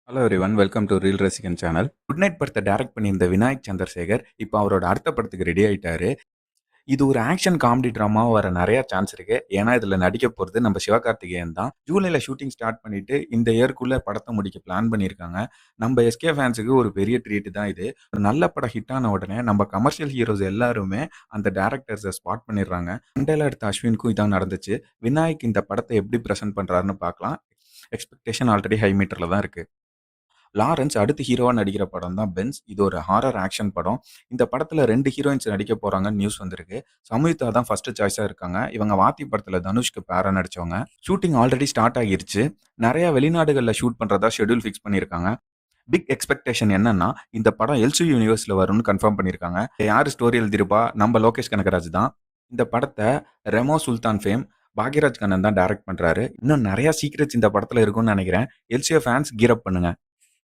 Hello everyone, welcome to reel ரசிகன் channel. Good night படத்தை direct பண்ணியிருந்த விநாயக் சந்திரசேகர் இப்போ அவரோட அடுத்த படத்துக்கு ரெடி ஆயிட்டாரு. இது ஒரு ஆக்ஷன் காமெடி ட்ராமாவா வர நிறைய சான்ஸ் இருக்கு. ஏன்னா இதுல நடிக்க போறது நம்ம சிவகார்த்திகேயன் தான். ஜூலைல ஷூட்டிங் ஸ்டார்ட் பண்ணிட்டு இந்த இயர்க்குள்ள படத்தை முடிக்க பிளான் பண்ணியிருக்காங்க. நம்ம எஸ்கே ஃபேன்ஸுக்கு ஒரு பெரிய ட்ரீட் தான் இது. ஒரு நல்ல படம் ஹிட் ஆன உடனே நம்ம கமர்ஷியல் ஹீரோஸ் எல்லாருமே அந்த டேரக்டர்ஸை ஸ்பாட் பண்ணிடுறாங்க. மண்டையில எடுத்த அஸ்வினுக்கும் இதான் நடந்துச்சு. விநாயக் இந்த படத்தை எப்படி பிரசன்ட் பண்றாருன்னு பார்க்கலாம். எக்ஸ்பெக்டேஷன் ஆல்ரெடி ஹை மீட்டர்ல தான் இருக்கு. லாரன்ஸ் அடுத்து ஹீரோவா நடிக்கிற படம் தான் பென்ஸ். இது ஒரு ஹாரர் ஆக்ஷன் படம். இந்த படத்துல 2 ஹீரோயின்ஸ் நடிக்க போறாங்கன்னு நியூஸ் வந்திருக்கு. சம்யுக்தா தான் ஃபர்ஸ்ட் சாய்ஸா இருக்காங்க. இவங்க வாத்தி படத்துல தனுஷ்க்கு பேரா நடிச்சவங்க. ஷூட்டிங் ஆல்ரெடி ஸ்டார்ட் ஆகிருச்சு. நிறைய வெளிநாடுகள்ல ஷூட் பண்றதா ஷெட்யூல் ஃபிக்ஸ் பண்ணியிருக்காங்க. பிக் எக்ஸ்பெக்டேஷன் என்னன்னா, இந்த படம் எல்சி யூனிவர்ஸ்ல வரும்னு கன்ஃபார்ம் பண்ணியிருக்காங்க. யாரு ஸ்டோரி எழுதிருப்பா? நம்ம லோகேஷ் கனகராஜ் தான். இந்த படத்தை ரெமோ சுல்தான் ஃபேம் பாக்யராஜ் கண்ணன் தான் டைரக்ட் பண்றாரு. இன்னும் நிறைய சீக்ரெட்ஸ் இந்த படத்துல இருக்கும்னு நினைக்கிறேன். எல்சிஓ ஃபேன்ஸ் கீர் அப் பண்ணுங்க.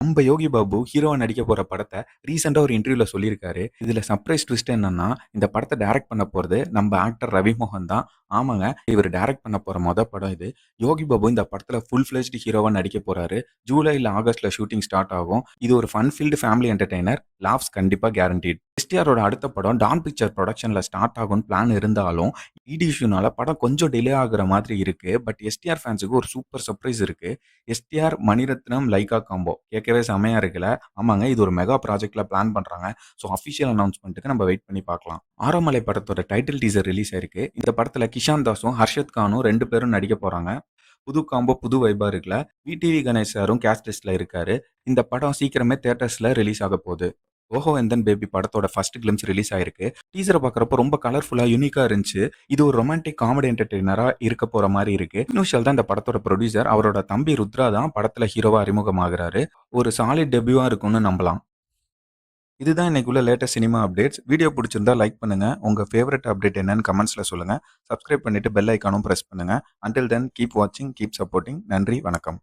நம்ம யோகி பாபு ஹீரோவா நடிக்க போற படத்தை ரீசெண்டா ஒரு இன்டர்வியூல சொல்லியிருக்காரு. இதுல சர்ப்ரைஸ் ட்விஸ்ட் என்னன்னா, இந்த படத்தை டைரக்ட் பண்ண போறது நம்ம ஆக்டர் ரவிமோகன் தான். ஆமாங்க, இவர் டைரக்ட் பண்ண போற படம் இது. யோகி பாபு இந்த படத்துல ஃபுல் ஃபிளெஜ்டு ஹீரோவா நடிக்க போறாரு. ஜூலை இல்ல ஆகஸ்ட்ல ஷூட்டிங் ஸ்டார்ட் ஆகும். இது ஒரு fun field family entertainer. Lapse கண்டிப்பா கேரண்டீட். எஸ்டிஆரோட அடுத்த படம் டான் பிக்சர் ப்ரொடக்ஷன்ல ஸ்டார்ட் ஆகும்னு பிளான் இருந்தாலும் இடி இஷ்யூனால படம் கொஞ்சம் டிலே ஆகுற மாதிரி இருக்கு. பட் எஸ்டிஆர் ஃபேன்ஸுக்கு ஒரு சூப்பர் சர்ப்ரைஸ் இருக்கு. எஸ்டிஆர் மணிரத்னம் லைகா காம்போ கேட்கவே செமையா இருக்குல்ல. ஆமாங்க, இது ஒரு மெகா ப்ராஜெக்ட்ல பிளான் பண்றாங்க. ஸோ அஃபிஷியல் அனௌன்ஸ்மெண்ட்டுக்கு நம்ம வெயிட் பண்ணி பார்க்கலாம். ஆரோமலை படத்தோட டைட்டில் டீசர் ரிலீஸ் ஆயிருக்கு. இந்த படத்துல கிஷான் தாஸும் ஹர்ஷத் கானும் 2 பேரும் நடிக்க போறாங்க. புது காம்போ, புது வைபா இருக்குல்ல. விடிவி கணேஷ் சாரும் கேஸ்ட் லிஸ்ட்ல இருக்காரு. இந்த படம் சீக்கிரமே தியேட்டர்ஸ்ல ரிலீஸ் ஆக போகுது. ஓஹோ எந்தன் பேபி படத்தோட ஃபர்ஸ்ட் கிளிம்ஸ் ரிலீஸ் ஆயிருக்கு. டீசரை பார்க்குறப்போ ரொம்ப கலர்ஃபுல்லா யூனிக்கா இருந்துச்சு. இது ஒரு ரொமான்டிக் காமெடி என்டர்டெய்னரா இருக்க போற மாதிரி இருக்கு. இனுஷல் தான் இந்த படத்தோட ப்ரொடியூசர். அவரோட தம்பி ருத்ரா தான் படத்துல ஹீரோவா அறிமுகமாகிறாரு. ஒரு சாலிட் டெபியூவா இருக்கும்னு நம்பலாம். இதுதான் இன்னைக்குள்ள லேட்டஸ்ட் சினிமா அப்டேட்ஸ். வீடியோ பிடிச்சிருந்தா லைக் பண்ணுங்க. உங்க ஃபேவரட் அப்டேட் என்னன்னு கமெண்ட்ஸ்ல சொல்லுங்க. சப்ஸ்கிரைப் பண்ணிட்டு பெல் ஐக்கானும் பிரஸ் பண்ணுங்க. அன்டில் தென் கீப் வாட்சிங், கீப் சப்போர்ட்டிங். நன்றி, வணக்கம்.